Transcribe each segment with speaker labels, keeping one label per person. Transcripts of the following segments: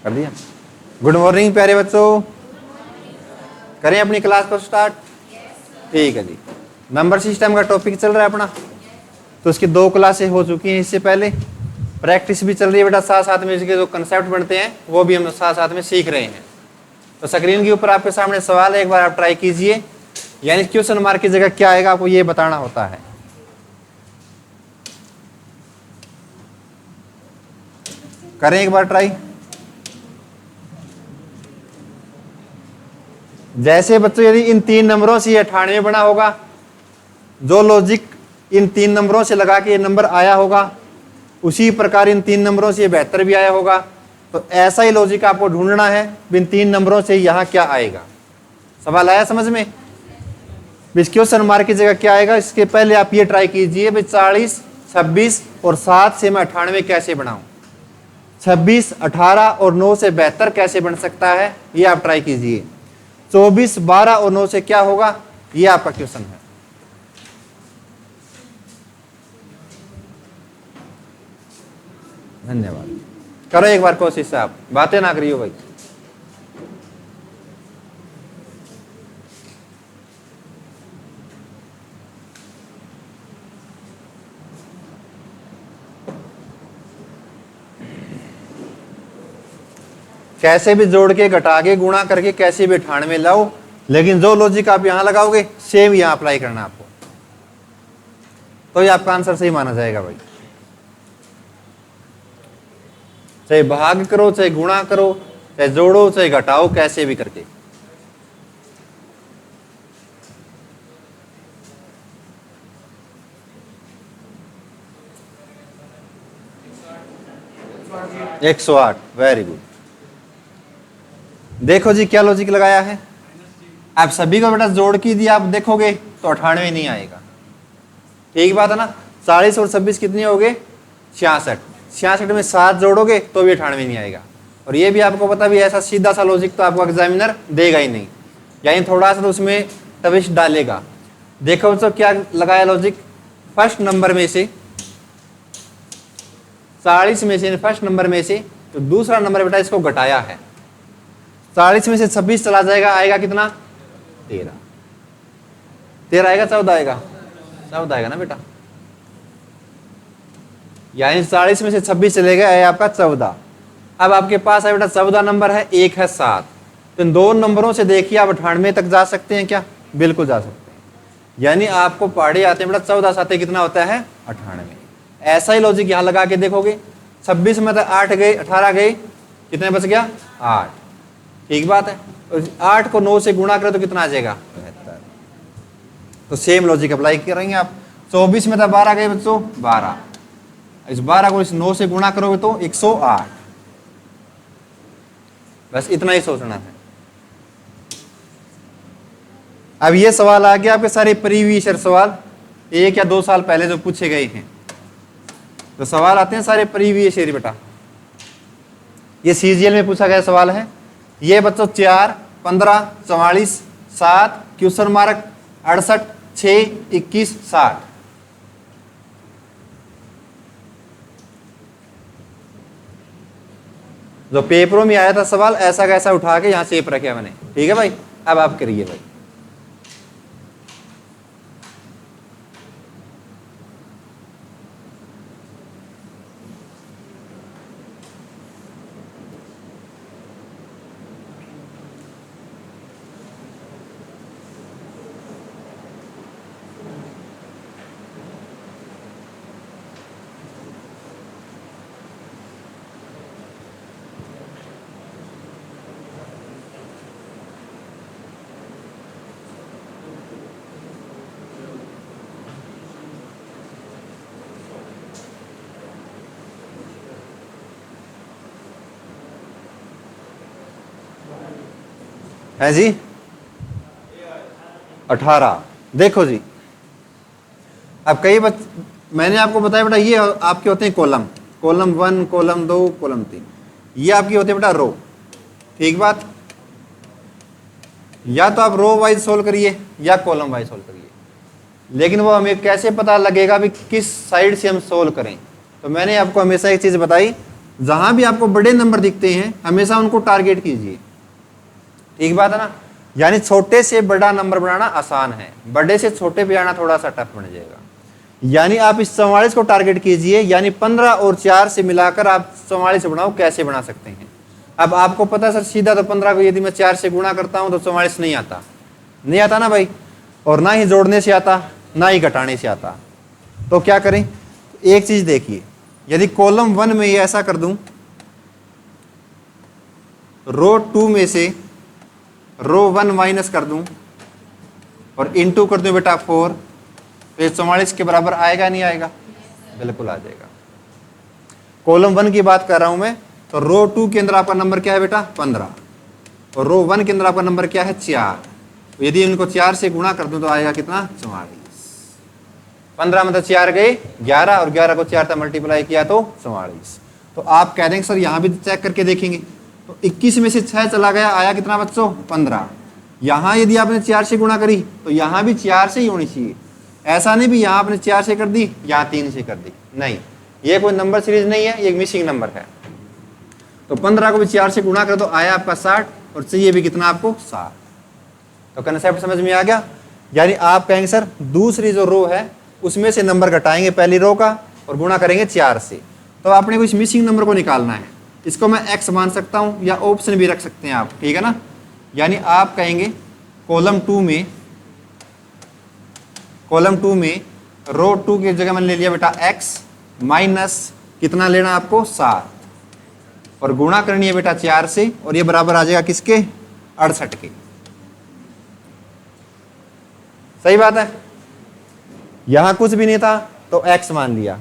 Speaker 1: कर दिया। Good morning प्यारे बच्चों, करें अपनी क्लास को स्टार्ट। ठीक है जी, नंबर सिस्टम का टॉपिक चल रहा है अपना। तो उसकी 2 क्लासें हो चुकी हैं, इससे पहले प्रैक्टिस भी चल रही है बेटा। साथ साथ में इसके जो कंसेप्ट बनते हैं वो भी हम साथ साथ में सीख रहे हैं। तो स्क्रीन के ऊपर आपके सामने सवाल है, एक बार आप ट्राई कीजिए। यानी क्वेश्चन मार्क की जगह क्या आएगा आपको ये बताना होता है। करें एक बार ट्राई। जैसे बच्चों यदि इन 3 नंबरों से 98 बना होगा, जो लॉजिक इन 3 नंबरों से लगा के ये नंबर आया होगा, उसी प्रकार इन 3 नंबरों से 72 भी आया होगा। तो ऐसा ही लॉजिक आपको ढूंढना है, इन 3 नंबरों से यहाँ क्या आएगा। सवाल आया समझ में? क्वेश्चन मार्क की जगह क्या आएगा, इसके पहले आप ये ट्राई कीजिए भाई 40, 26 और 7 से मैं 98 कैसे बनाऊं। 26, 18 और 9 से 72 कैसे बन सकता है, ये आप ट्राई कीजिए। 24, 12 और 9 से क्या होगा, ये आपका क्वेश्चन है। धन्यवाद। करो एक बार कोशिश से, आप बातें ना करियो भाई। कैसे भी जोड़ के, घटा के, गुणा करके कैसे भी 98 लाओ, लेकिन जो लॉजिक आप यहां लगाओगे सेम यहां अप्लाई करना आपको, तो ये आपका आंसर सही माना जाएगा भाई। चाहे भाग करो, चाहे गुणा करो, चाहे जोड़ो, चाहे घटाओ, कैसे भी करके। एक 108, वेरी गुड। देखो जी क्या लॉजिक लगाया है। आप सभी को बेटा जोड़ की दिया, आप देखोगे तो 98 नहीं आएगा। ठीक बात है ना। 40 और 26 कितनी हो गए, 66। 66 में 7 जोड़ोगे तो भी 98 नहीं आएगा। और ये भी आपको पता भी, ऐसा सीधा सा लॉजिक तो आपको एग्जामिनर देगा ही नहीं, यानी थोड़ा सा तो उसमें ट्विस्ट डालेगा। देखो बच्चों क्या लगाया लॉजिक, फर्स्ट नंबर में से 40 में से, फर्स्ट नंबर में से तो दूसरा नंबर बेटा इसको घटाया है। 40 में से 26 चला जाएगा, आएगा कितना, 13। 13 आएगा, 14 आएगा, 14 आएगा ना बेटा। यानी 40 में से 26 चले गए, आया आपका 14। अब आपके पास है बेटा 14 नंबर है, एक है 7। तो इन 2 नंबरों से देखिए आप 98 तक जा सकते हैं क्या, बिल्कुल जा सकते हैं। यानी आपको पढ़े आते हैं बेटा 14 7 कितना होता है, 98। ऐसा ही लॉजिक यहां लगा के देखोगे, 26 में तो 8 गए, 18 गए, कितने बच गया, 8। ठीक बात है। तो 8 को 9 से गुणा करें तो कितना आ जाएगा, 72। तो सेम लॉजिक अप्लाई करेंगे आप। 24 में तो 12 गए बच्चों, 12। इस 12 को इस 9 से गुणा करोगे तो 108। बस इतना ही सोचना है। अब ये सवाल आ गया आपके सारे प्रीवियस ईयर सवाल, 1 या 2 साल पहले जो पूछे गए हैं। तो सवाल आते हैं सारे प्रीवियस ईयर बेटा। ये सीजीएल में पूछा गया सवाल है। ये बच्चों 4, 15, 44, 7, क्वेश्चन मार्क 68, 6, 21, 60। जो पेपरों में आया था सवाल ऐसा कैसा उठा के यहां सेप रखे मैंने। ठीक है भाई, अब आप करिए भाई। है जी 18। देखो जी, अब कई मैंने आपको बताया बेटा ये आपके होते हैं कॉलम, कॉलम 1, कॉलम 2, कॉलम 3, ये आपकी होते हैं बेटा रो। ठीक बात। या तो आप रो वाइज सोल्व करिए या कॉलम वाइज सोल्व करिए, लेकिन वो हमें कैसे पता लगेगा भी किस साइड से हम सोल्व करें। तो मैंने आपको हमेशा एक चीज बताई, जहां भी आपको बड़े नंबर दिखते हैं हमेशा उनको टारगेट कीजिए, ठीक बात है ना। यानी छोटे से बड़ा नंबर बनाना आसान है, बड़े से छोटे पे आना थोड़ा सा टफ बन जाएगा। यानी आप इस 44 को टारगेट कीजिए, यानी 15 और 4 से मिलाकर आप 44 बनाओ, कैसे बना सकते हैं। अब आपको पता सर सीधा तो 15 को यदि मैं 4 से गुणा करता हूं तो 44 नहीं आता, नहीं आता ना भाई, और ना ही जोड़ने से आता ना ही घटाने से आता। तो क्या करें, एक चीज देखिए, यदि कॉलम 1 में ये ऐसा कर दूं, रो 2 में से रो 1 माइनस कर दूं और इनटू कर दूं बेटा 4, तो 44 के बराबर आएगा नहीं आएगा, बिल्कुल आ जाएगा। कॉलम 1 की बात कर रहा हूं मैं, तो रो 2 के अंदर आपका नंबर क्या है बेटा 15, और रो 1 के अंदर आपका नंबर क्या है 4। तो यदि इनको 4 से गुणा कर दूं तो आएगा कितना 44। 15 मतलब 4 गए 11, और 11 को 4 से मल्टीप्लाई किया तो 44। तो आप कह देंगे सर यहाँ भी चेक करके देखेंगे, तो 21 में से 6 चला गया, आया कितना बच्चों 15। यहाँ यदि आपने 4 से गुणा करी तो यहाँ भी 4 से ही होनी चाहिए, ऐसा नहीं भी यहाँ आपने 4 से कर दी यहाँ 3 से कर दी, नहीं, ये कोई नंबर सीरीज नहीं है, ये एक मिसिंग नंबर है। तो 15 को भी 4 से गुणा कर दो, आया आपका 60, और चाहिए भी कितना आपको 60। तो कंसेप्ट समझ में आ गया। यानी आप कहेंगे सर दूसरी जो रो है उसमें से नंबर घटाएंगे पहली रो का और गुणा करेंगे 4 से, तो आपने कुछ मिसिंग नंबर को निकालना है। इसको मैं x मान सकता हूं या ऑप्शन भी रख सकते हैं आप, ठीक है ना। यानी आप कहेंगे कॉलम 2 में रो 2 की जगह मैंने ले लिया बेटा x माइनस कितना लेना आपको 7, और गुणा करनी है बेटा 4 से, और ये बराबर आ जाएगा किसके 68 के। सही बात है, यहां कुछ भी नहीं था तो x मान लिया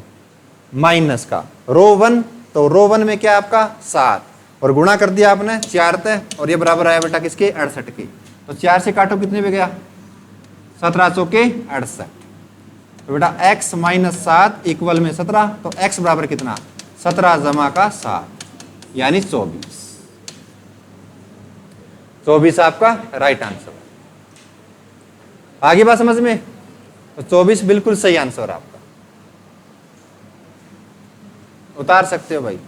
Speaker 1: माइनस का रो 1, तो रो 1 में क्या आपका 7, और गुणा कर दिया आपने 4 से, और ये बराबर आया बेटा किसके 68 के। तो 4 से काटो कितने पे गया 17 चौके 68, तो बेटा x माइनस 7 इक्वल में 17, तो x बराबर कितना 17 जमा का 7 यानी 24। 24 आपका राइट आंसर। आगे बात समझ में, तो 24 बिल्कुल सही आंसर आपका, उतार सकते हो भाई।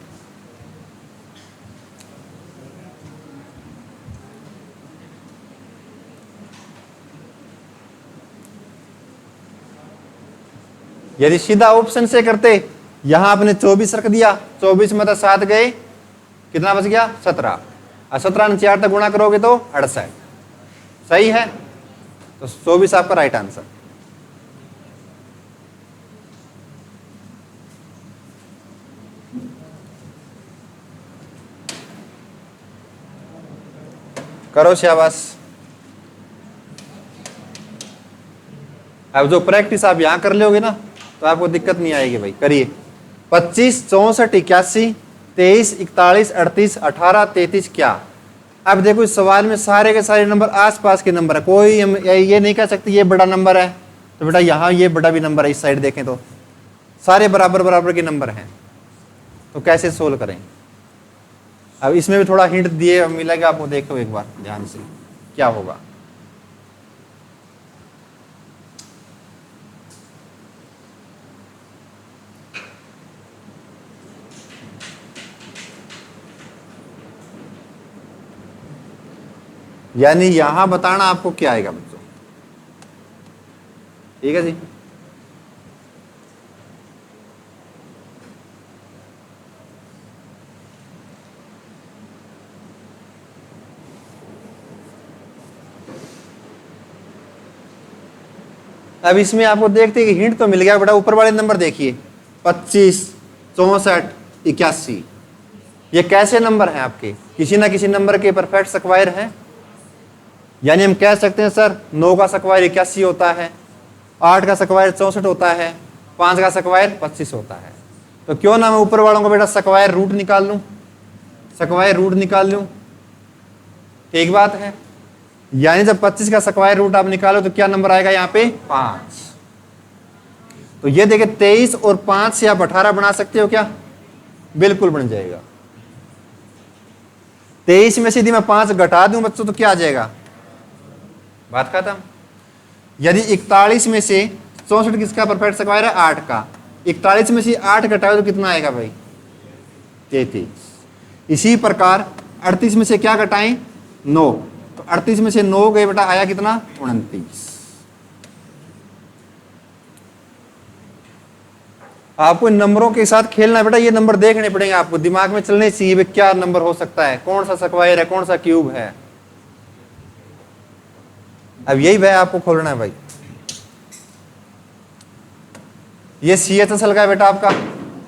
Speaker 1: यदि सीधा ऑप्शन से करते, यहां आपने 24 रख दिया, 24 में तो 7 गए, कितना बच गया 17, और 17 ने 4 तक गुणा करोगे तो 68। सही है, तो 24 आपका राइट आंसर। करो शाबाश। अब जो प्रैक्टिस आप यहां कर लोगे ना तो आपको दिक्कत नहीं आएगी भाई। करिए 25 64 81 23 41 38 18 33 क्या। अब देखो इस सवाल में सारे के सारे नंबर आसपास के नंबर है, कोई हम ये नहीं कह सकते ये बड़ा नंबर है, तो बेटा यहाँ ये बड़ा भी नंबर है, इस साइड देखें तो सारे बराबर बराबर के नंबर हैं, तो कैसे सोल्व करें। अब इसमें भी थोड़ा हिंट दिए मिलेगा आपको, देखो एक बार ध्यान से क्या होगा। यानी यहां बताना आपको क्या आएगा बच्चों, ठीक है जी। अब इसमें आपको देखते हैं कि हिंट तो मिल गया बेटा, ऊपर वाले नंबर देखिए 25 64 81, ये कैसे नंबर हैं आपके, किसी ना किसी नंबर के परफेक्ट स्क्वायर हैं। यानी हम कह सकते हैं सर 9 का स्क्वायर 81 होता है, 8 का स्क्वायर 64 होता है, 5 का स्क्वायर 25 होता है। तो क्यों ना मैं ऊपर वालों को बेटा स्क्वायर रूट निकाल लूं, स्क्वायर रूट निकाल लूं, ठीक बात है। यानी जब 25 का स्क्वायर रूट आप निकालो तो क्या नंबर आएगा यहाँ पे 5। तो ये देखिए 23 और 5 से आप 18 बना सकते हो क्या, बिल्कुल बन जाएगा। 23 में से यदि मैं 5 घटा दूं बच्चों तो क्या आ जाएगा, बात खत्म। यदि 41 में से 64 किसका परफेक्ट स्क्वायर है 8 का, 41 में से 8 घटाओ तो कितना आएगा भाई 33। इसी प्रकार 38 में से क्या घटाएं? 9। तो 38 में से 9 गए बेटा, आया कितना? 29। आपको इन नंबरों के साथ खेलना है बेटा, ये नंबर देखने पड़ेंगे आपको, दिमाग में चलने चाहिए भी क्या नंबर हो सकता है, कौन सा स्क्वायर है, कौन सा क्यूब है। अब यही भाई आपको खोलना है भाई। ये CHSL का है बेटा आपका,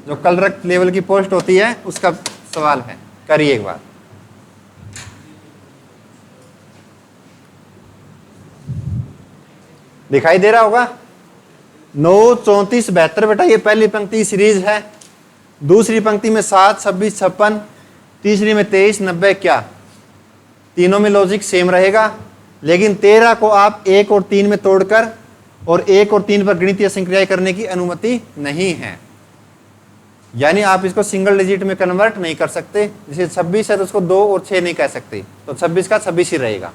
Speaker 1: जो क्लर्क लेवल की पोस्ट होती है उसका सवाल है, करिए एक बार। दिखाई दे रहा होगा? 9, 34, 72 बेटा, ये पहली पंक्ति सीरीज है। दूसरी पंक्ति में 7, 26, 56, तीसरी में 23, 90 क्या? तीनों में लॉजिक सेम रहेगा, लेकिन 13 को आप 1 और 3 में तोड़कर और 1 और 3 पर गणितीय संक्रियाएं करने की अनुमति नहीं है। यानी आप इसको सिंगल डिजिट में कन्वर्ट नहीं कर सकते। जैसे 26 है तो उसको 2 और 6 नहीं कह सकते, तो 26 का 26 ही रहेगा।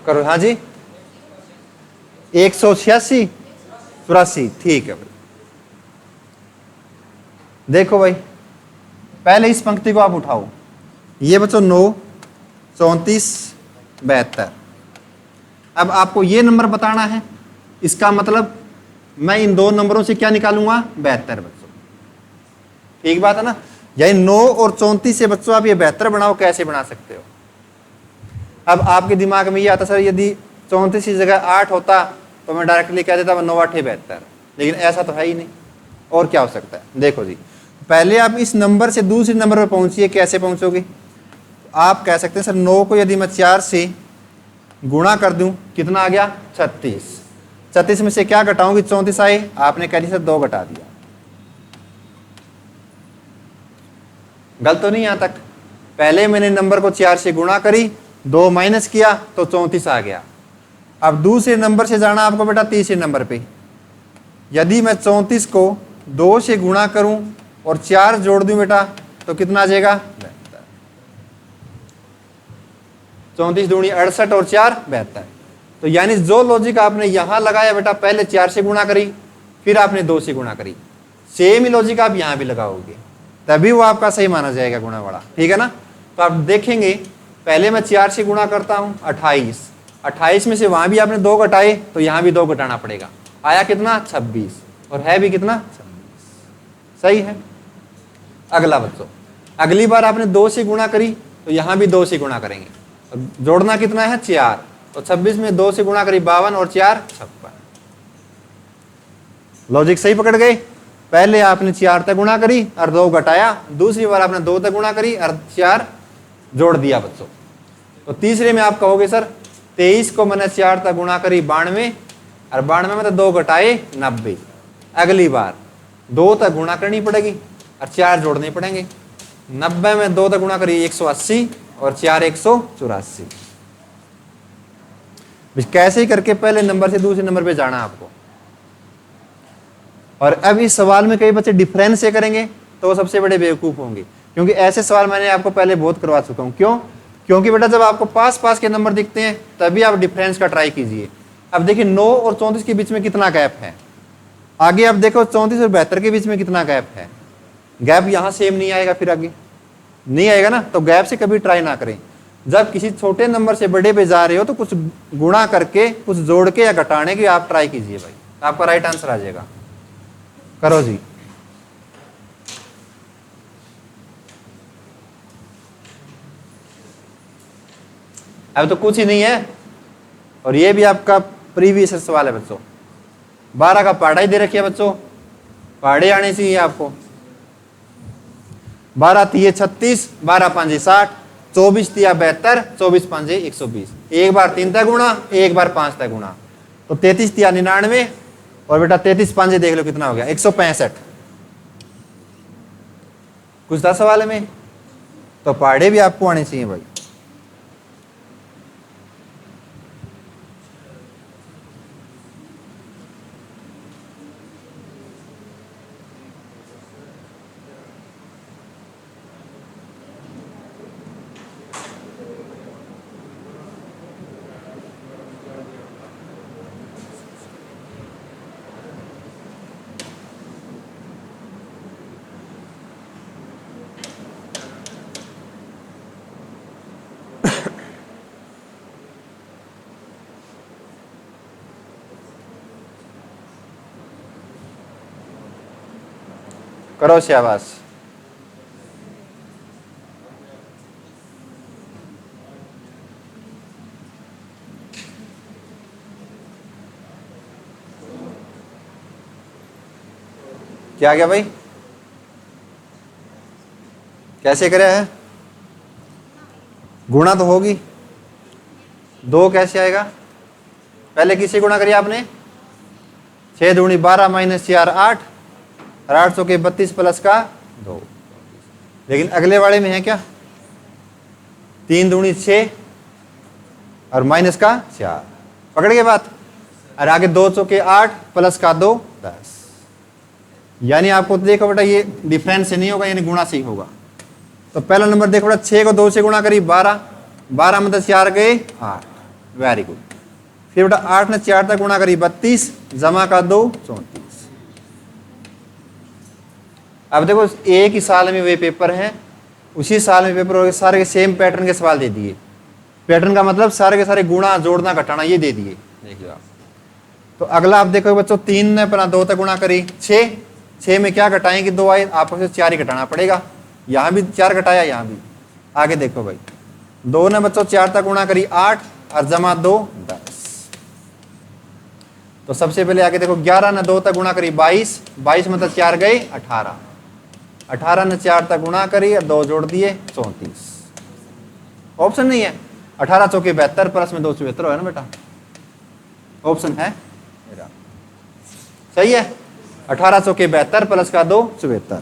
Speaker 1: करो, हाँ जी, 186, 84, ठीक है भाई। देखो भाई, पहले इस पंक्ति को आप उठाओ, ये बच्चों 9, 34, 72। अब आपको ये नंबर बताना है, इसका मतलब मैं इन दो नंबरों से क्या निकालूंगा? 72 बच्चों, ठीक बात है ना। यानी 9 और 34 से बच्चों आप ये 72 बनाओ, कैसे बना सकते हो? अब आपके दिमाग में ये आता, सर यदि 34 की जगह 8 होता तो मैं डायरेक्टली कह देता 9 8 72, लेकिन ऐसा तो है ही नहीं। और क्या हो सकता है? देखो जी, पहले आप इस नंबर से दूसरे नंबर पर पहुंचिए। कैसे पहुंचोगे? आप कह सकते हैं सर 9 को यदि मैं 4 से गुणा कर दूं, कितना आ गया? 36। 36 में से क्या घटाऊंगी? 34 आए, आपने कह दिया सर 2 घटा दिया। गलत तो नहीं यहां तक? पहले मैंने नंबर को 4 से गुणा करी, 2 माइनस किया तो 34 आ गया। अब दूसरे नंबर से जाना आपको बेटा तीसरे नंबर पे। यदि मैं 34 को 2 से गुणा करूं और 4 जोड़ दूं बेटा, तो कितना आ जाएगा? 34 दूनी 68 और 4 72। तो यानी जो लॉजिक आपने यहां लगाया बेटा, पहले 4 से गुणा करी, फिर आपने 2 से गुणा करी, सेम ही लॉजिक आप यहां भी लगाओगे, तभी वो आपका सही माना जाएगा गुणा वाला, ठीक है ना। तो आप देखेंगे, पहले मैं 4 से गुणा करता हूं 28, 28 में से वहां भी आपने 2 घटाए तो यहां भी 2 घटाना पड़ेगा, आया कितना? 26, और है भी कितना? 26, सही है। अगला बच्चों, अगली बार आपने 2 से गुणा करी तो यहां भी 2 से गुणा करेंगे, तो जोड़ना कितना है? 4, तो 26 में 2 से गुणा करी 52 और 4 56। लॉजिक सही पकड़ गए? पहले आपने 4 तक गुणा करी और 2 घटाया, दूसरी बार आपने 2 तक गुणा करी और 4 जोड़ दिया बच्चों। तो तीसरे में आप कहोगे सर 23 को मैंने 4 तक गुणा करी 92, और 92 में तो 2 घटाए 90। अगली बार 2 तक गुणा करनी पड़ेगी और 4 जोड़ने पड़ेंगे। 90 में 2 तक गुणा करी 180 और 4 184। कैसे ही करके पहले नंबर से दूसरे नंबर पे जाना आपको। और अब इस सवाल में कई बच्चे डिफरेंस से करेंगे तो वो सबसे बड़े बेवकूफ होंगे, क्योंकि ऐसे सवाल मैंने आपको पहले बहुत करवा चुका हूं। क्यों? क्योंकि बेटा जब आपको पास पास के नंबर दिखते हैं तभी आप डिफरेंस का ट्राई कीजिए। अब देखिए 9 और 34 के बीच में कितना गैप है, आगे आप देखो 34 और 72 के बीच में कितना गैप है। गैप यहां सेम नहीं आएगा, फिर आगे नहीं आएगा ना, तो गैप से कभी ट्राई ना करें। जब किसी छोटे नंबर से बड़े पे जा रहे हो तो कुछ गुणा करके, कुछ जोड़ के या घटाने की आप ट्राई कीजिए भाई, आपका राइट आंसर आ जाएगा। करो जी। अब तो कुछ ही नहीं है, और ये भी आपका प्रीवियस सवाल है बच्चों। 12 का पहाड़ा ही दे रखी है बच्चों, पहाड़े आने चाहिए आपको। 12 तिये 36, 12 पांजे 60, 24 तिया 72, 24 पांजे 120। एक बार 3 तक गुणा, एक बार 5 तक गुणा, तो 33 तिया 99, और बेटा 33 पांजे देख लो कितना हो गया? 165। कुछ था सवाल में? तो पहाड़े भी आपको आने चाहिए भाई। करो शाबाश। क्या गया भाई, कैसे करे है? गुणा तो होगी, 2 कैसे आएगा? पहले किसी गुणा करिए आपने, 6 दूनी 12 माइनस 4 8 और 800 के 32 प्लस का 2। लेकिन अगले वाले में है क्या, 3 दूनी 6 और माइनस का 4, पकड़ गए बात। और आगे 2 चौके 8 प्लस का 2 10। यानी आपको देखो बेटा ये डिफरेंस से नहीं होगा, यानी गुणा से ही होगा। तो पहला नंबर देखो बेटा, 6 को 2 से गुणा करी 12, 12 में 4 गए 8, वेरी गुड। फिर बेटा 8 ने 4 तक गुणा करी 32, जमा का 2 34। अब देखो एक ही साल में वे पेपर हैं, उसी साल में पेपर हो गए, सारे के सेम पैटर्न के सवाल दे दिए। पैटर्न का मतलब सारे के सारे गुणा जोड़ना घटाना ये दे दिए, देख लो आप। तो अगला आप देखो बच्चों, 3 ने अपना 2 तक गुणा करी 6 में क्या घटाएंगे, 2 आए, आपको से 4 ही घटाना पड़ेगा। यहाँ भी 4 घटाया, यहाँ भी। आगे देखो भाई, 2 ने बच्चों 4 तक गुणा करी 8 और जमा 2 10। तो सबसे पहले आगे देखो, 11 ने 2 तक गुणा करी 22, 22 में 4 गए 18, 18 ने 4 तक गुणा करी और 2 जोड़ दिए 34। ऑप्शन नहीं है, 18 चौके 72 प्लस में 2 74 है ना बेटा, ऑप्शन है मेरा, सही है। 18 चौके 72 प्लस का 2 74।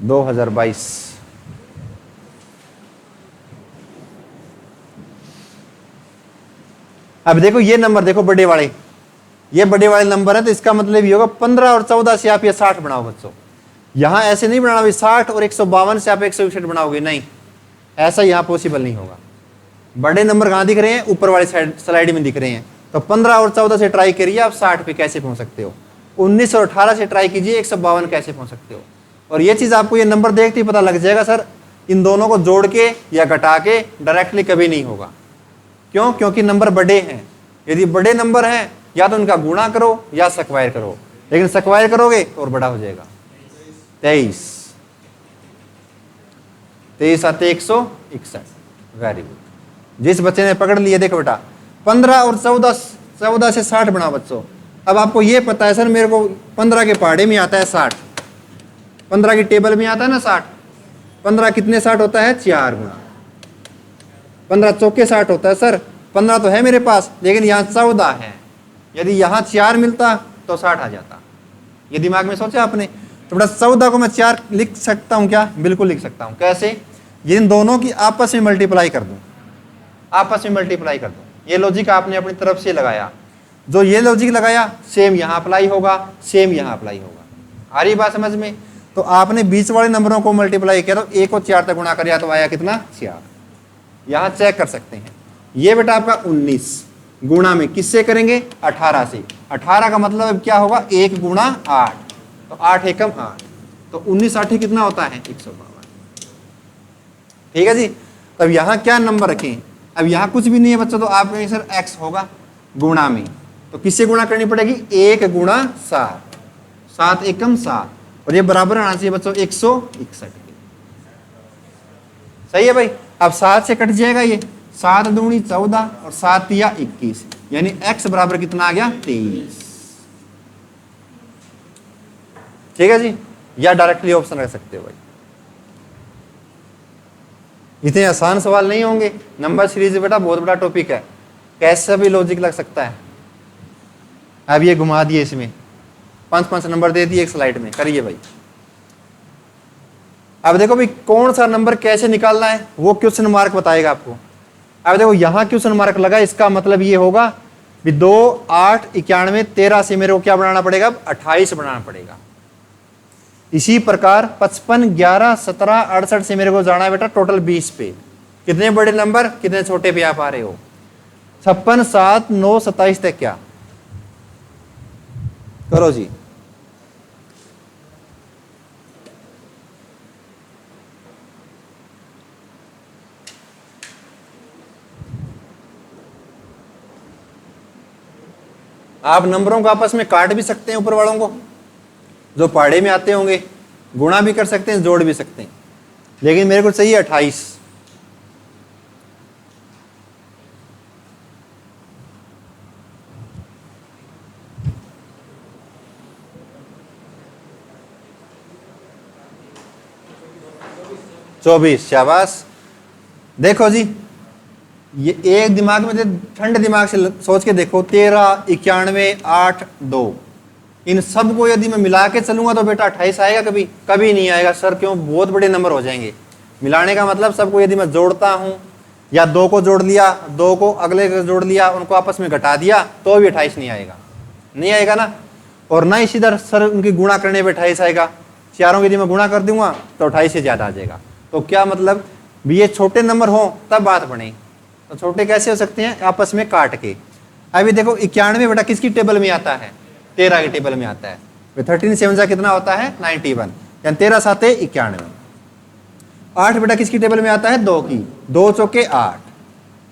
Speaker 1: दो 2022। अब देखो ये नंबर देखो, बड़े वाले, ये बड़े वाले नंबर है, तो इसका मतलब ये होगा 15 और 14 से आप ये 60 बनाओ बच्चों। यहां ऐसे नहीं बनाना 60 और 152 से आप 161 बनाओगे, नहीं, ऐसा यहां पॉसिबल नहीं होगा। बड़े नंबर कहां दिख रहे हैं, ऊपर वाले स्लाइड में दिख रहे हैं। तो 15 और 14 से ट्राई करिए, आप 60 पे कैसे पहुंच सकते हो। 19 और 18 से ट्राई कीजिए, 152 कैसे पहुंच सकते हो। और ये चीज आपको ये नंबर देखते ही पता लग जाएगा, सर इन दोनों को जोड़ के या घटा के डायरेक्टली कभी नहीं होगा। क्यों? क्योंकि नंबर बड़े हैं। यदि बड़े नंबर हैं, या तो उनका गुणा करो या स्क्वायर करो, लेकिन स्क्वायर करोगे तो और बड़ा हो जाएगा। 23 23 आते 161, वेरी गुड। जिस बच्चे ने पकड़ लिया, देखो बेटा 15 और 14 से 60 बनाओ बच्चों। अब आपको ये पता है सर मेरे को 15 के पहाड़े में आता है 60, 15 की टेबल में आता है ना 60। 15 कितने 60 होता है, 4 गुना 15 चौके 60 होता है सर। 15 तो है मेरे पास, लेकिन यहाँ 14 है। यदि यहाँ 4 मिलता तो 60 आ जाता। ये दिमाग में सोचा आपने? तो बेटा 14 को मैं 4 लिख सकता हूँ क्या? बिल्कुल लिख सकता हूँ। कैसे? इन दोनों की आपस में मल्टीप्लाई कर दूँ, आपस में मल्टीप्लाई कर दूँ। ये लॉजिक आपने अपनी तरफ से लगाया, जो ये लॉजिक लगाया सेम यहाँ अप्लाई होगा, सेम यहाँ अप्लाई होगा। आ रही बात समझ में? तो आपने बीच वाले नंबरों को मल्टीप्लाई किया, तो 1 को 4 तक गुणा कर, तो आया कितना, 4। यहाँ चेक कर सकते हैं। ये बेटा आपका 19 गुणा में किससे करेंगे, 18 से। 18 का मतलब अब क्या होगा, 1 गुणा 8, तो 8 एकम 8, तो 19 8 कितना होता है, 152। ठीक है जी। तब यहाँ क्या नंबर रखें? अब यहाँ कुछ भी नहीं है बच्चों, तो आप सर x होगा गुणा में, तो किससे गुणा करनी पड़ेगी, 1 गुणा 7, 7 एकम 7, और ये बराबर आना चाहिए बच्चों 161 के। सही है भाई। अब 7 से कट जाएगा ये, 7 दूनी 14 और 7 या 21, यानी x बराबर कितना आ गया, 23। ठीक है जी। या डायरेक्टली ऑप्शन रख सकते हो भाई। इतने आसान सवाल नहीं होंगे। नंबर सीरीज बेटा बहुत बड़ा टॉपिक है, कैसा भी लॉजिक लग सकता है। अब ये घुमा दिए इसमें, 5 नंबर दे दिए एक स्लाइड में, करिए भाई। अब देखो भाई कौन सा नंबर कैसे निकालना है वो क्वेश्चन मार्क बताएगा आपको। अब देखो यहां क्वेश्चन मार्क लगा, इसका मतलब ये होगा भी 2, 8, 91, 13 से मेरे को क्या बनाना पड़ेगा, 28 बनाना पड़ेगा। इसी प्रकार 55, 11, 17, 68 से मेरे को जाना है बेटा टोटल 20 पे। कितने बड़े नंबर कितने छोटे पे आप आ रहे हो, 56, 7, 9, 27 तक। क्या करो जी, आप नंबरों को आपस में काट भी सकते हैं, ऊपर वालों को जो पहाड़े में आते होंगे, गुणा भी कर सकते हैं, जोड़ भी सकते हैं, लेकिन मेरे को चाहिए 28। चौबीस, शाबाश। देखो जी ये एक दिमाग में ठंडे दिमाग से सोच के देखो, 13, 91, 8, 2, इन सबको यदि मैं मिला के चलूंगा तो बेटा 28 आएगा? कभी कभी नहीं आएगा सर। क्यों? बहुत बड़े नंबर हो जाएंगे। मिलाने का मतलब सबको यदि मैं जोड़ता हूं या 2 को जोड़ लिया, 2 को अगले को जोड़ लिया, उनको आपस में घटा दिया तो भी 28 नहीं आएगा, नहीं आएगा ना। और ना ही सीधा सर उनकी गुणा करने पर 28 आएगा, चारों यदि मैं गुणा कर दूंगा तो 28 से ज्यादा आ जाएगा। तो क्या मतलब भी ये छोटे नंबर हो तब बात बने। तो छोटे कैसे हो सकते हैं? आपस में काट के। अभी देखो 91 बेटा किसकी टेबल में आता है? 13 की टेबल में आता है। 13 7 कितना होता है? 91, यानी 13 7 91। 8 बेटा किसकी टेबल में आता है? 2 की, 2 चौके 8।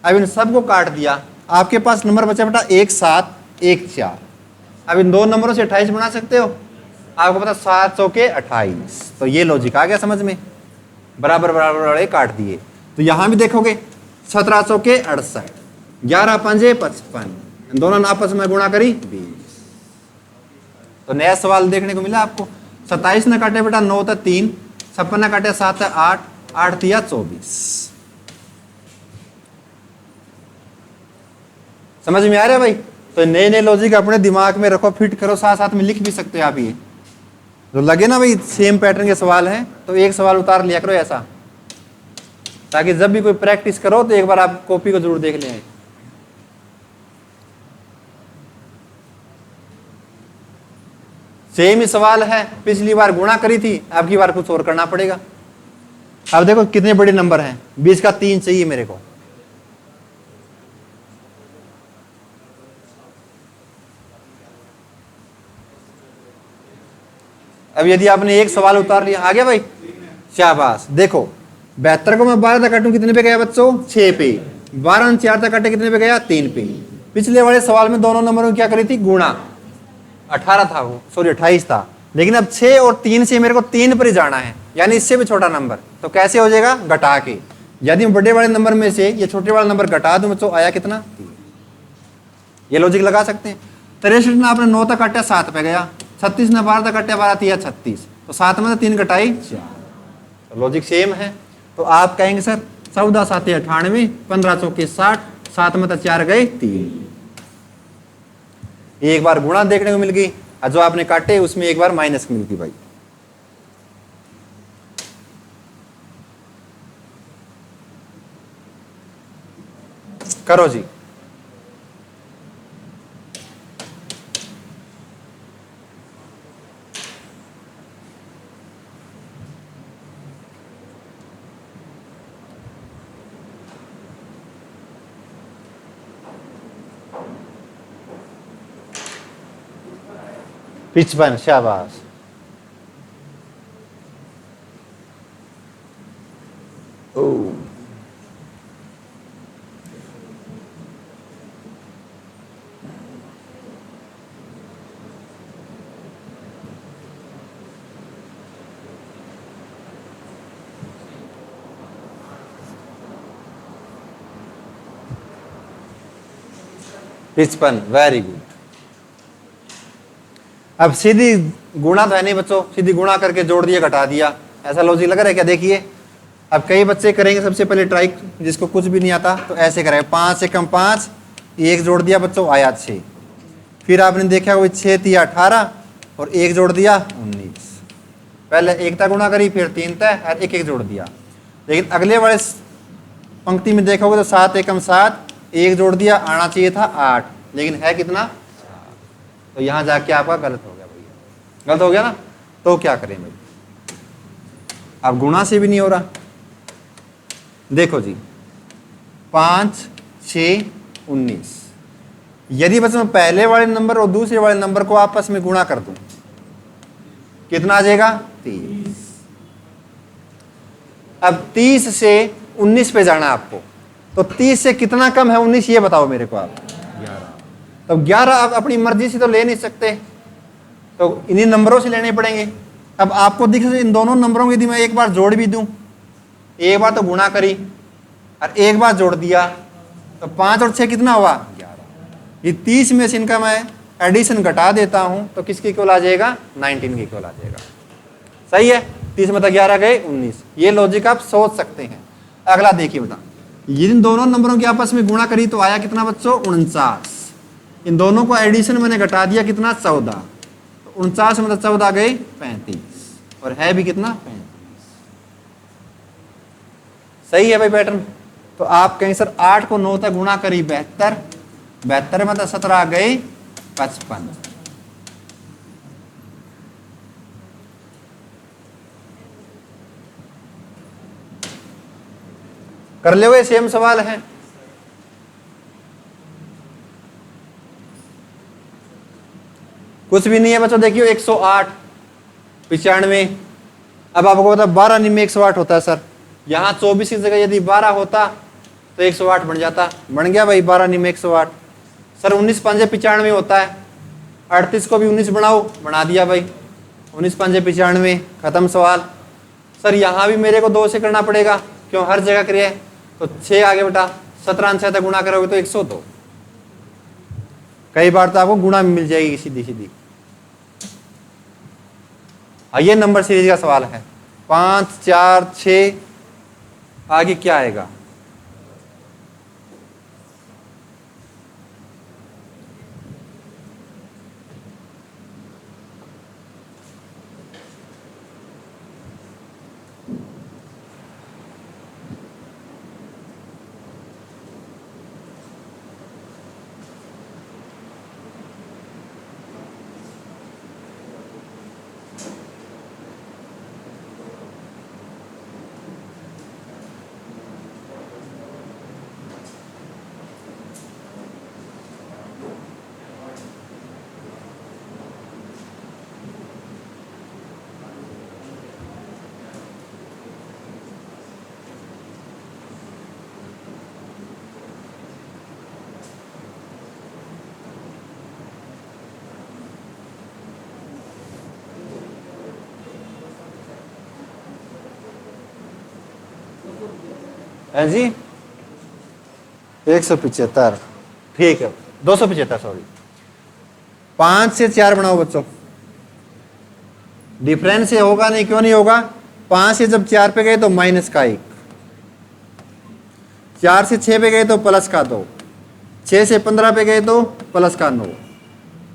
Speaker 1: अब इन सबको काट दिया, आपके पास नंबर बचा बेटा 1 7 1 4। अब इन दो नंबरों से 28 बना सकते हो। आपको पता 7 चौके 28। तो ये लॉजिक आ गया समझ में, बराबर बराबर वाले काट दिए। तो यहां भी देखोगे 17 चौके 68, 11 पंजे 55, दोनों ने आपस में गुणा करी 20। तो नया सवाल देखने को मिला आपको। 27 ने काटे बेटा 9 था 3, 56 ने काटे 7 है 8, 8 दिया 24। समझ में आ रहा है भाई? तो नए नए लॉजिक अपने दिमाग में रखो, फिट करो, साथ साथ में लिख भी सकते हो आप। ये जो लगे ना भाई सेम पैटर्न के सवाल हैं तो एक सवाल उतार लिया करो ऐसा, ताकि जब भी कोई प्रैक्टिस करो तो एक बार आप कॉपी को जरूर देख लें। सेम ही सवाल है, पिछली बार गुणा करी थी, अब की बार कुछ और करना पड़ेगा। अब देखो कितने बड़े नंबर हैं, 20 का 3 चाहिए मेरे को। अब यदि आपने एक सवाल उतार लिया, आ गया भाई, शाबाश। देखो 72 को मैं 12 तक काटूं कितने पे गया बच्चों? 6 पे। 12 ने 4 तक काटे कितने पे गया? 3 पे। पिछले वाले सवाल में दोनों नंबरों की क्या करी थी? गुणा। 18 था वो, सॉरी 28 था, लेकिन अब 6 और 3 से मेरे को 3 पर ही जाना है, यानी इससे भी छोटा नंबर। तो कैसे हो जाएगा? घटा के। यदि मैं बड़े वाले नंबर में से ये छोटे वाला नंबर घटा दूं बच्चों, आया कितना? ये लॉजिक लगा सकते हैं। 63 ने आपने 9 तक काटा 7 पे गया, 36 ने 12 तक काटा 12 थी 36, तो 7 में 3 घटाई 4। लॉजिक सेम है। तो आप कहेंगे सर 14 7 98, 15 चौके 60, 7 में 4 गए 3। एक बार गुणा देखने को मिल गई, और जो आपने काटे उसमें एक बार माइनस मिल गई भाई। करो जी। पिचपन, शाबाश। ओ पिचपन, वेरी गुड। अब सीधी गुणा तो है नहीं बच्चों, सीधी गुणा करके जोड़ दिया घटा दिया, ऐसा लॉजिक लग रहा है क्या? देखिए अब कई बच्चे करेंगे सबसे पहले ट्राई, जिसको कुछ भी नहीं आता तो ऐसे करेंगे, 5 से कम 5, 1 जोड़ दिया बच्चों, आया 6। फिर आपने देखा वो 6 3 18, और 1 जोड़ दिया 19। पहले 1 तक गुणा करी, फिर 3 तक और 1 1 जोड़ दिया। लेकिन अगले वाले पंक्ति में देखोगे तो 7 एकम 7, 1 जोड़ दिया, आना चाहिए था 8, लेकिन है कितना, तो यहां जाके आपका गलत हो गया भैया, गलत हो गया ना। तो क्या करें भाई, अब गुणा से भी नहीं हो रहा। देखो जी 5 6 19, यदि बस मैं पहले वाले नंबर और दूसरे वाले नंबर को आपस में गुणा कर दूं, कितना आ जाएगा 30। अब 30 से 19 पे जाना आपको, तो 30 से कितना कम है 19, ये बताओ मेरे को आप। 11। तो 11 आप अपनी मर्जी से तो ले नहीं सकते, तो इन्हीं नंबरों से लेने पड़ेंगे। अब आपको दिख इन दोनों नंबरों को यदि मैं एक बार जोड़ भी दूं, एक बार तो गुणा करी और एक बार जोड़ दिया, तो 5 और 6 कितना हुआ 11। ये 30 में से इनका मैं एडिशन घटा देता हूं तो किसकी इक्वल आ जाएगा, 19 की इक्वल आ जाएगा। सही है, 30 में 11 गए 19। ये लॉजिक आप सोच सकते हैं। अगला देखिए बता, इन दोनों नंबरों की आपस में गुणा करी तो आया कितना बच्चों 49। इन दोनों को एडिशन मैंने घटा दिया कितना 14, तो 49 में 14 गए 35, और है भी कितना 35। सही है भाई पैटर्न। तो आप कहें सर 8 को 9 तक गुणा करी 72, 72 में 17 गए 55। कर ले, सेम सवाल है। कुछ भी नहीं है बच्चों, देखियो 108 95। अब आपको पता 12 निम्न 108 होता है सर, यहां 24 की जगह यदि 12 होता तो 108 बन जाता, बन गया भाई 12 निम्न 108। सर 19 पंजे 95 होता है, 38 को भी 19 बनाओ, बना दिया भाई, 19 पंजे 95, खत्म सवाल। सर यहां भी मेरे को 2 से करना पड़ेगा, क्यों हर जगह करिए, तो 6 आगे बेटा 17 से तक गुणा करोगे तो 102। कई बार तो आपको गुणा में मिल जाएगी सीधी सीधी। ये नंबर सीरीज का सवाल है, 5 4 6, आगे क्या आएगा। है जी 175, ठीक है 275 सॉरी। 5 से 4 बनाओ बच्चों, डिफरेंस से होगा नहीं, क्यों नहीं होगा, 5 से जब 4 पे गए तो माइनस का 1, 4 से 6 पे गए तो प्लस का 2, 6 से 15 पे गए तो प्लस का 9।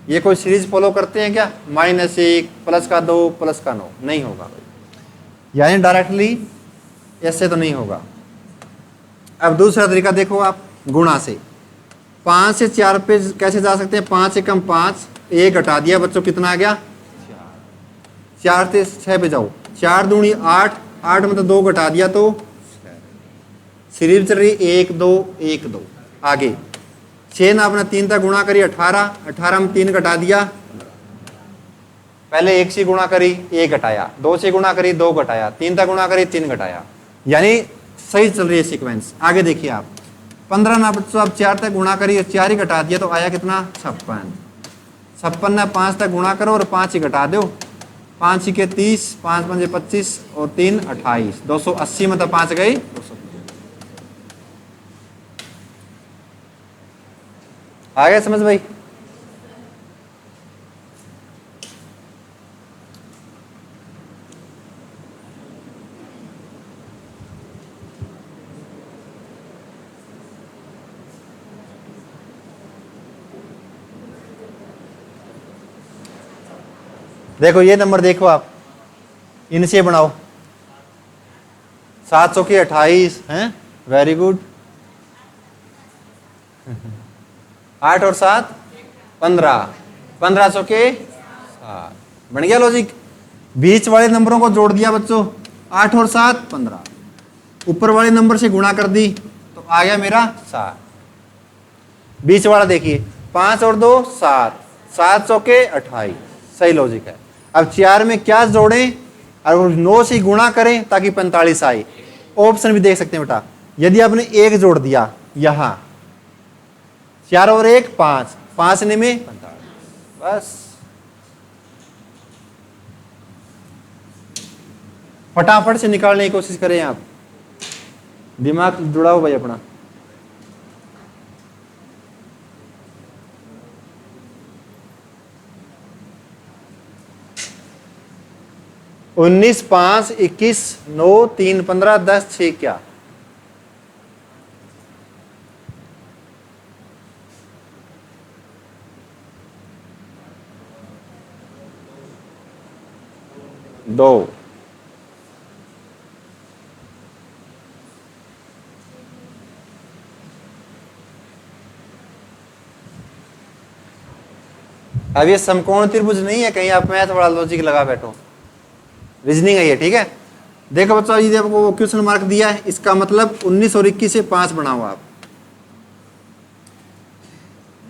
Speaker 1: ये कोई सीरीज फॉलो करते हैं क्या, -1 प्लस का 2 प्लस का 9, नहीं होगा भाई, यानी डायरेक्टली ऐसे तो नहीं होगा। अब दूसरा तरीका देखो आप, गुणा से 5 से 4 पे कैसे जा सकते हैं, 5 से कम 5, 1 घटा दिया बच्चों, कितना आ गया 4 से 6 पे जाओ, 4 दूनी 8, 8 में तो 2 घटा दिया तो सीरीज चल रही 1 2 1 2। आगे 6 ना अपना 3 तक गुणा करी 18, 18 में 3 घटा दिया, पहले 1 से गुणा करी 1 घटाया, 2 से गुणा करी 2 घटाया, 3 तक गुणा करी 3 घटाया, यानी सही चल रही है सीक्वेंस। आगे देखिए आप 15 ना बच्चों आप 4 तक गुणा करिए, 4 ही घटा दिया तो आया कितना 56, 56 ना 5 तक गुणा करो और 5 ही घटा दो, 5 ही के 30, 5 पंजे 25 और 3 28, 280 में तो 5 गई 200। आ गया समझ भाई। देखो ये नंबर देखो आप, इनसे बनाओ। 7 चौके 28 हैं, वेरी गुड। 8 और 7 15, 15 चौके 7, बन गया लॉजिक। बीच वाले नंबरों को जोड़ दिया बच्चों, 8 और 7 15, ऊपर वाले नंबर से गुणा कर दी तो आ गया मेरा 7। बीच वाला देखिए, 5 और 2 7, 7 चौके 28, सही लॉजिक है। अब 4 में क्या जोड़ें और 9 से गुणा करें ताकि 45 आए। ऑप्शन भी देख सकते हैं बेटा, यदि आपने 1 जोड़ दिया यहां, 4 और 1 5, 5 ने में 45, बस। फटाफट से निकालने की कोशिश करें आप, दिमाग जुड़ा हो भाई अपना। उन्नीस 5 21 9 3 15 10 6 क्या 2। अब ये समकोण त्रिभुज नहीं है, कहीं आप मैथ वाला लॉजिक लगा बैठो, रीजनिंग है ये, ठीक है। देखो बच्चों, ये आपको क्वेश्चन मार्क दिया है, इसका मतलब 19 और 21 से 5 बनाओ आप।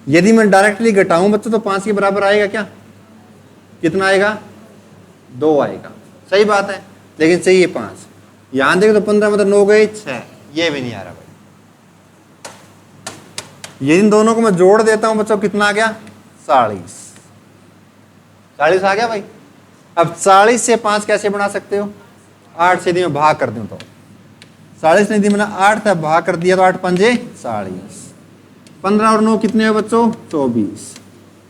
Speaker 1: यदि मैं डायरेक्टली घटाऊं बच्चों तो 5 के बराबर आएगा क्या? कितना आएगा? 2 आएगा, सही बात है, लेकिन चाहिए 5। यहां देखो तो 15 मतलब 9 गए 6, ये भी नहीं आ रहा भाई। ये इन दोनों को मैं जोड़ देता हूं बच्चों, कितना आ गया? 40। 40 आ गया भाई। अब 40 से 5 कैसे बना सकते हो? 8 से यदि मैं भाग कर दूं तो 40 ने यदि मैंने 8 था भाग कर दिया तो 8 पंजे 40। 15 और 9 कितने हैं बच्चों? 24।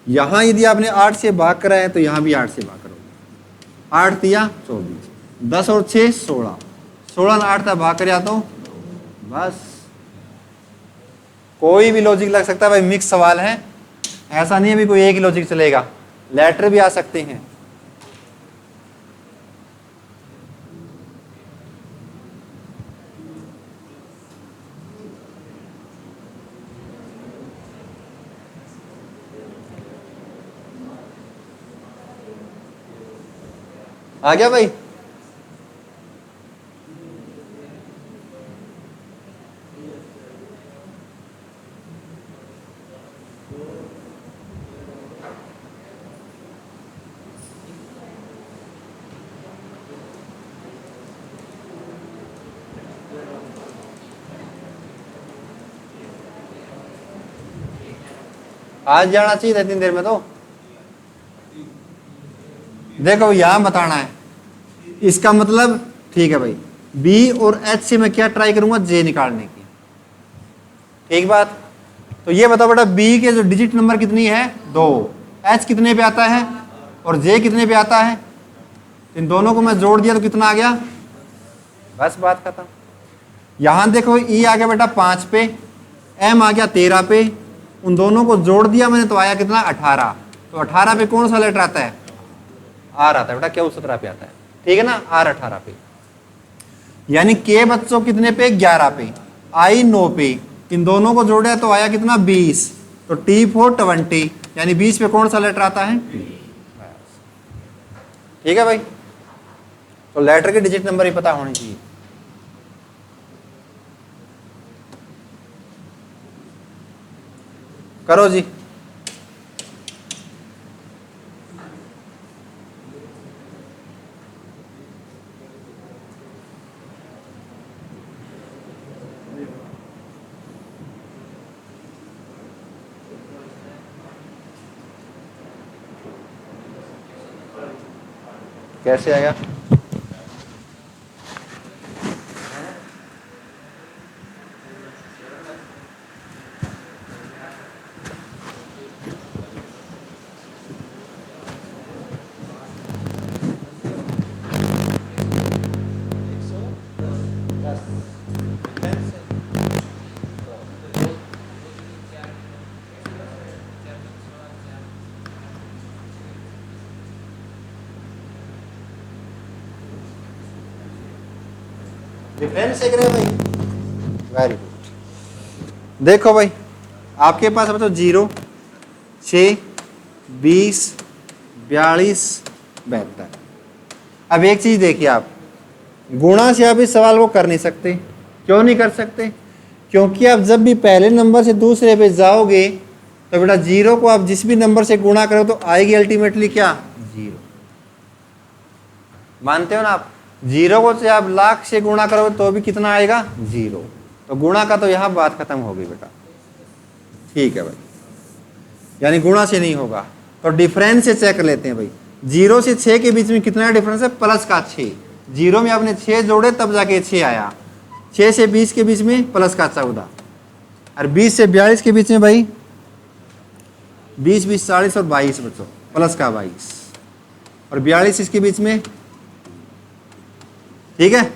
Speaker 1: यहां यदि आपने 8 से भाग करा है तो यहां भी 8 से भाग करो। 8 दिया 24, 10 और 6 16, 16 ने 8 था भाग कर तो बस। कोई भी लॉजिक लग सकता है भाई, मिक्स सवाल है, ऐसा नहीं है भी कोई एक ही लॉजिक चलेगा, लेटर भी आ सकते हैं। आ गया भाई? आज जाना चाहिए था इतनी देर में। तो देखो यहां बताना है, इसका मतलब ठीक है भाई, बी और एच से मैं क्या ट्राई करूंगा? जे निकालने की, ठीक बात। तो ये बताओ बेटा, बी के जो डिजिट नंबर कितनी है? 2, एच कितने पे आता है और जे कितने पे आता है? इन दोनों को मैं जोड़ दिया तो कितना आ गया? बस बात खत्म। यहां देखो ई आ गया बेटा 5 पे, एम आ गया 13 पे, उन दोनों को जोड़ दिया मैंने तो आया कितना? 18। तो 18 पे कौन सा लेटर आता है? आर आता है बेटा, क्या 17 पे आता है, ठीक है ना, आर 18 पे। यानी के बच्चों कितने पे? 11 पे, आई 9 पे, इन दोनों को जोड़े तो आया कितना? 20। तो टी 4 20, यानी 20 पे कौन सा लेटर आता है? ठीक है भाई। तो लेटर के डिजिट नंबर ही पता होनी चाहिए। करो जी। कैसे आएगा? डिफरेंस देख रहे हैं भाई, वेरी गुड। देखो भाई आपके पास अब तो 0, 6, 20, 42, 72। अब एक चीज देखिए, आप गुणा से आप इस सवाल को कर नहीं सकते। क्यों नहीं कर सकते? क्योंकि आप जब भी पहले नंबर से दूसरे पे जाओगे तो बेटा 0 को आप जिस भी नंबर से गुणा करो तो आएगी अल्टीमेटली क्या? 0। मानते हो ना आप? 0 को से आप लाख से गुणा करोगे तो भी कितना आएगा? 0। तो गुणा का तो यहां बात खत्म हो गई बेटा। ठीक है भाई, यानी गुणा से नहीं होगा तो डिफरेंस से चेक कर लेते हैं भाई। 0 से 6 के बीच में कितना डिफरेंस है? प्लस का 6। 0 में आपने 6 जोड़े तब जाके 6 आया। 6 से 20 के बीच में प्लस का 14, और 20 से 42 के बीच में भाई 20, 20, 40 और 22 बच्चों, प्लस का 22, और 42 इसके बीच में। ठीक है,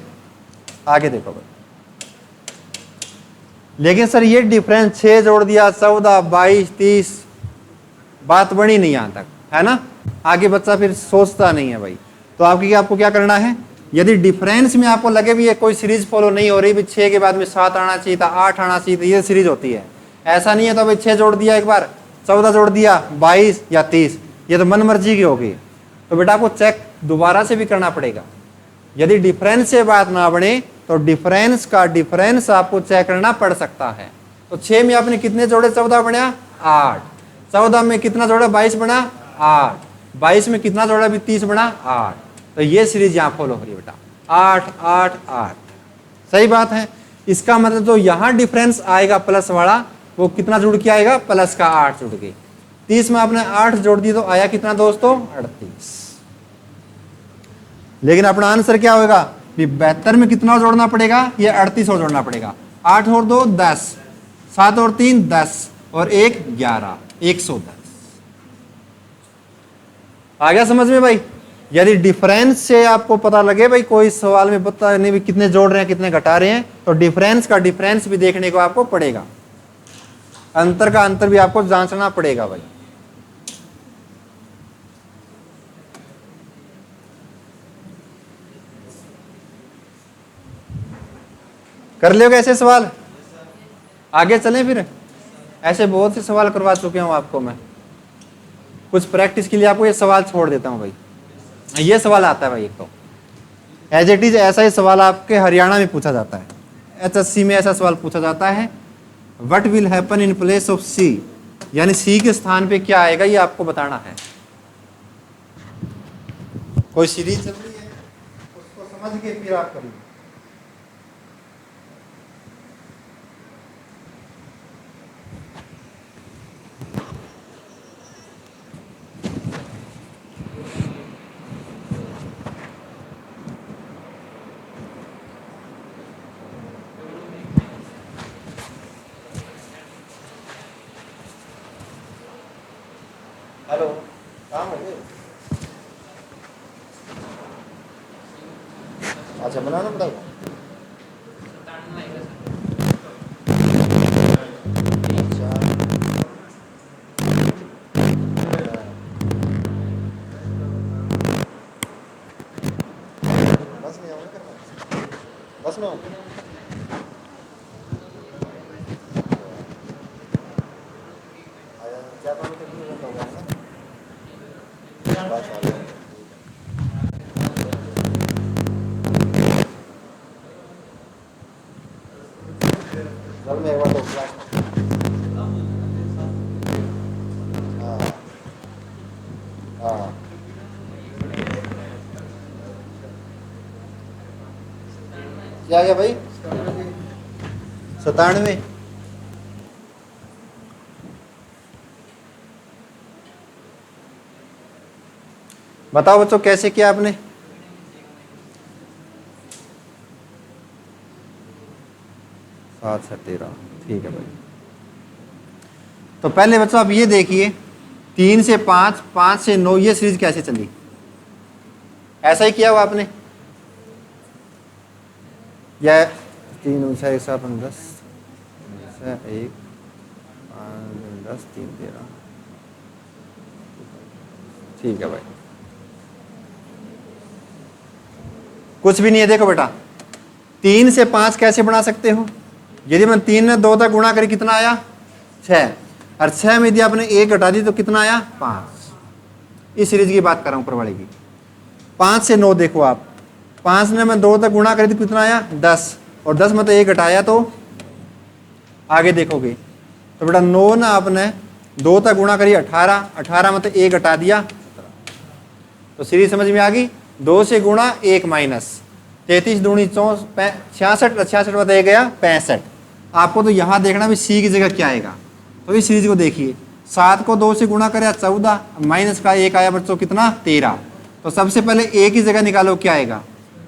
Speaker 1: आगे देखो भाई। लेकिन सर ये डिफरेंस 6 जोड़ दिया 14, 22, 30, बात बनी नहीं यहां तक, है ना? आगे बच्चा फिर सोचता नहीं है भाई। तो आपको क्या करना है? यदि डिफरेंस में आपको लगे भी ये कोई सीरीज फॉलो नहीं हो रही, भी 6 के बाद में 7 आना चाहिए था, 8 आना चाहिए था, ये सीरीज होती है। ऐसा नहीं है तो भाई 6 जोड़ दिया एक बार, 14 जोड़ दिया, 22 या 30, ये तो मन मर्जी की होगी। तो बेटा आपको चेक दोबारा से भी करना पड़ेगा। यदि डिफरेंस से बात ना बने तो डिफरेंस का डिफरेंस आपको चेक करना पड़ सकता है। तो 6 में आपने कितने जोड़े? 14 बना 8। 14 में कितना जोड़ा? 22 बना 8। 22 में कितना जोड़ा? भी 30 बना 8। तो ये सीरीज यहां फॉलो हो रही है बेटा, 8, 8, 8। सही बात है। इसका मतलब जो यहां डिफरेंस आएगा प्लस वाला, वो कितना जुड़ के आएगा? प्लस का 8 जुड़ के। 30 में आपने 8 जोड़ दिए तो आया कितना दोस्तों? 38। लेकिन अपना आंसर क्या होगा? 72 में कितना जोड़ना पड़ेगा? ये 38 और जोड़ना पड़ेगा। 8 और 2 10, 7 और 3 10, और 1 11, 110। आ गया समझ में भाई? यदि डिफरेंस से आपको पता लगे भाई कोई सवाल में पता नहीं भी कितने जोड़ रहे हैं कितने घटा रहे हैं, तो डिफरेंस का डिफरेंस भी देखने को आपको पड़ेगा, अंतर का अंतर भी आपको जांचना पड़ेगा भाई। कर लियोगे ऐसे सवाल? आगे चलें फिर? ऐसे बहुत से सवाल करवा चुके हूं आपको मैं। कुछ प्रैक्टिस के लिए आपको ये सवाल छोड़ देता हूं भाई। ये सवाल आता है भाई, एक तो एज इट इज ऐसा ही सवाल आपके हरियाणा में पूछा जाता है। HSC में ऐसा सवाल पूछा जाता है, what will happen in place of C, यानी सी के स्थान पे क्या आएगा, ये आपको बताना है। कोई सीरीज चल रही है उसको समझ के फिर आप करिए। हेलो, काम हो गए? अच्छा, बनाना पड़ेगा। बस में आऊँ करना, बस में आऊँ। क्या काम होगा ना? बस आ गया। चल मैं एक बार तो क्लास हाँ क्या गया भाई? 97। बताओ बच्चों कैसे किया आपने? सात से 13, ठीक है भाई। तो पहले बच्चों आप ये देखिए, 3 से 5, 5 से 9, ये सीरीज कैसे चली? ऐसा ही किया हुआ आपने, या 3 6 7 10 1 5 10 3 13, ठीक है भाई। कुछ भी नहीं है, देखो बेटा 3 से 5 कैसे बना सकते हो? यदि मैं 3 ने 2 तक गुणा करी कितना आया? 6। और 6 में यदि आपने 1 घटा दी तो कितना आया? 5। इस सीरीज की बात कर रहा हूं ऊपर वाले की। 5 से 9 देखो आप, 5 ने मैं 2 तक गुणा करी तो कितना आया? 10। और 10 में तो 1 घटाया तो आगे देखोगे तो बेटा 9 ना आपने 2 तक गुणा करी 18, 18 में तो 1 घटा दिया। तो सीरीज समझ में आ गई? 2 से गुणा 1 माइनस 33 दूनी 66, 66 में तो 1 गया 65। आपको तो यहाँ देखना भी सी की जगह क्या आएगा। तो इस सीरीज को देखिए, 7 को 2 से गुणा करे 14, माइनस का 1 आया बच्चों कितना? 13। तो सबसे पहले ए की जगह निकालो क्या आएगा?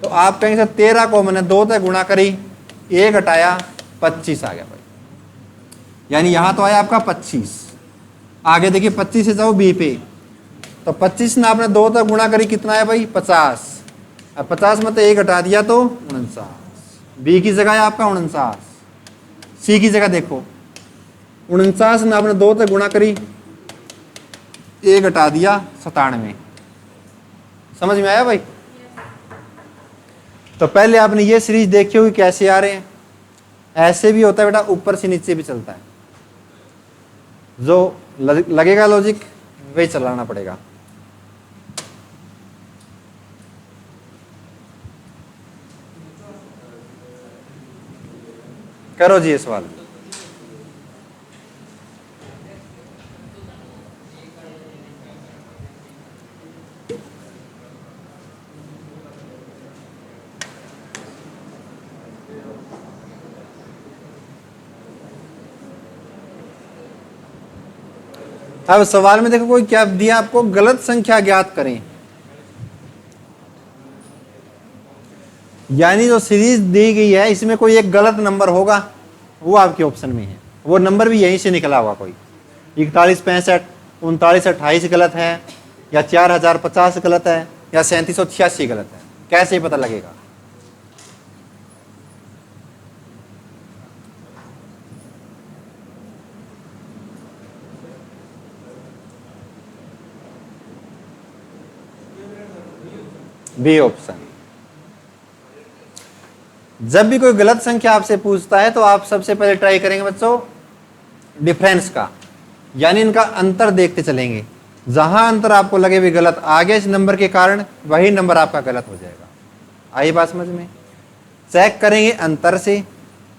Speaker 1: तो आप कहेंगे सर 13 को मैंने 2 तक गुणा करी, 1 घटाया 25 आ गया भाई। यानी यहाँ तो आया आपका 25। आगे देखिए 25 से जाओ बी पे, तो 25 ने आपने 2 तक गुणा करी कितना है भाई? 50। अब 50 में तो 1 घटा दिया तो 49। बी की जगह है आपका 49। सी की जगह देखो, 49 ने आपने 2 तक गुणा करी, 1 घटा दिया 97। समझ में आया भाई? तो पहले आपने ये सीरीज देखी होगी कैसे आ रहे हैं। ऐसे भी होता है बेटा, ऊपर से नीचे भी चलता है। जो लगेगा लॉजिक वही चलाना पड़ेगा। करो जी ये सवाल। अब सवाल में देखो कोई क्या दिया आपको? गलत संख्या ज्ञात करें। यानी जो सीरीज दी गई है इसमें कोई एक गलत नंबर होगा, वो आपके ऑप्शन में है। वो नंबर भी यहीं से निकला होगा कोई। 41 65 39 28 गलत है, या 4050 गलत है, या 3786 गलत है। कैसे पता लगेगा? B option. जब भी कोई गलत संख्या आपसे पूछता है तो आप सबसे पहले ट्राई करेंगे बच्चों डिफरेंस का, यानी इनका अंतर देखते चलेंगे। जहां अंतर आपको लगे भी गलत आ गया इस नंबर के कारण, वही नंबर आपका गलत हो जाएगा। आई बात समझ में? चेक करेंगे अंतर से,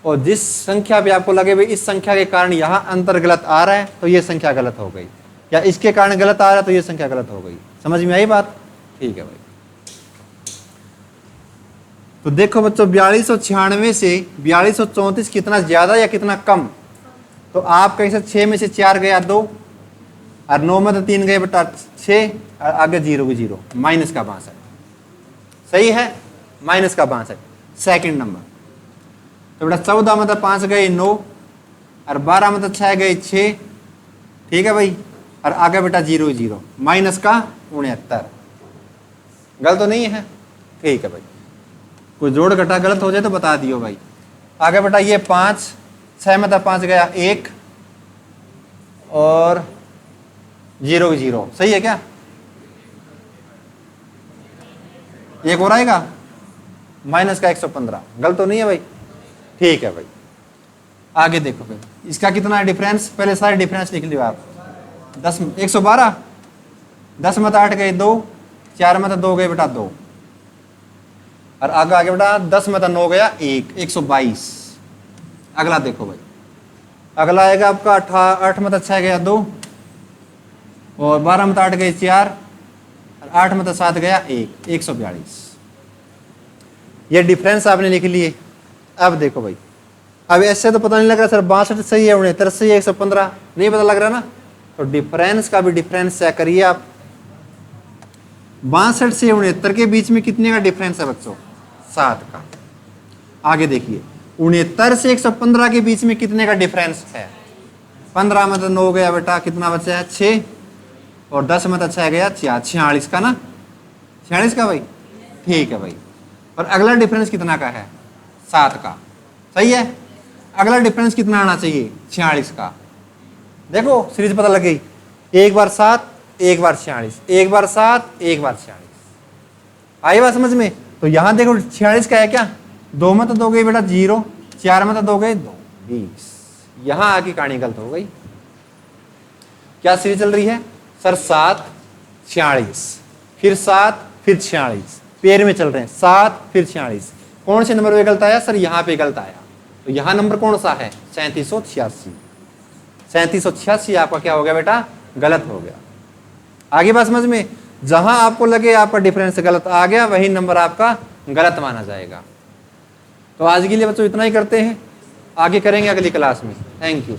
Speaker 1: और जिस संख्या पे आपको लगे भी इस संख्या के कारण यहां अंतर गलत आ रहा है तो ये संख्या गलत हो गई, या इसके कारण गलत आ रहा है तो ये संख्या गलत हो गई। समझ में आई बात? ठीक है भाई। तो देखो बच्चों 4296 से 4234 कितना ज्यादा या कितना कम? तो आप कहीं से 6 में से 4 गया 2, और 9 में तो 3 गए बेटा 6, और आगे 0 की 0, माइनस का 62। सही है? माइनस का 62 सेकंड नंबर। तो बेटा 14 में तो 5 गए 9, और 12 में तो 6 गए 6। ठीक है भाई? और आगे बेटा 0 0, माइनस का 69। गलत तो नहीं है? ठीक है भाई। कोई जोड़ घटा गलत हो जाए तो बता दियो भाई। आगे बेटा ये 5, 6 में था 5 गया 1, और 0 0। सही है क्या? एक और आएगा माइनस का 115। गलत तो नहीं है भाई? ठीक है भाई। आगे देखो भाई, इसका कितना है डिफरेंस? पहले सारे डिफरेंस लिख लियो आप। 10 112, 10 में तो 8 गए 2, 4 में तो 2 गए बेटा 2, और आगे बेटा 10 में तो 9 गया 1, 122। अगला देखो भाई, अगला आएगा आपका 8 में तो 6 गया 2, और 12 में तो 8 गए 4, और 8 में तो 7 गया 1, 142। ये डिफरेंस आपने लिख लिए। अब देखो भाई, अब ऐसे तो पता नहीं लग रहा सर 62 सही है 69 सही है 115 नहीं पता लग रहा ना, तो डिफरेंस का भी डिफरेंस चेक करिए आप। 62 से 69 के बीच में कितने का डिफरेंस है बच्चों? 7 का। आगे देखिए 69 से 115 के बीच में कितने का डिफरेंस है? 15 में तो 9 गया बेटा, कितना बचा है 6, और 10 में तो 6 गया 4, 46 का ना, 46 का भाई। ठीक है भाई। और अगला डिफरेंस कितना का है? 7 का। सही है? अगला डिफरेंस कितना आना चाहिए? 46 का। देखो सीरीज पता लग गई, एक बार 7 एक बार 46, एक बार 7 एक बार 46। आई बात समझ में? तो यहां देखो 46 का है क्या? 2 में तो दोगे बेटा 0, 4 में तो दोगे 2, 20। यहां आके कहानी गलत हो गई। क्या सीरीज चल रही है सर? 7 46, फिर 7, फिर 46, पेयर में चल रहे हैं, 7 फिर 46। कौन से नंबर पे गलत आया सर? यहाँ पे गलत आया। तो यहाँ नंबर कौन सा है? 3786। 3786 आपका क्या हो गया बेटा? गलत हो गया। आगे बात समझ में? जहां आपको लगे आपका डिफरेंस गलत आ गया, वही नंबर आपका गलत माना जाएगा। तो आज के लिए बच्चों इतना ही करते हैं, आगे करेंगे अगली क्लास में। Thank you.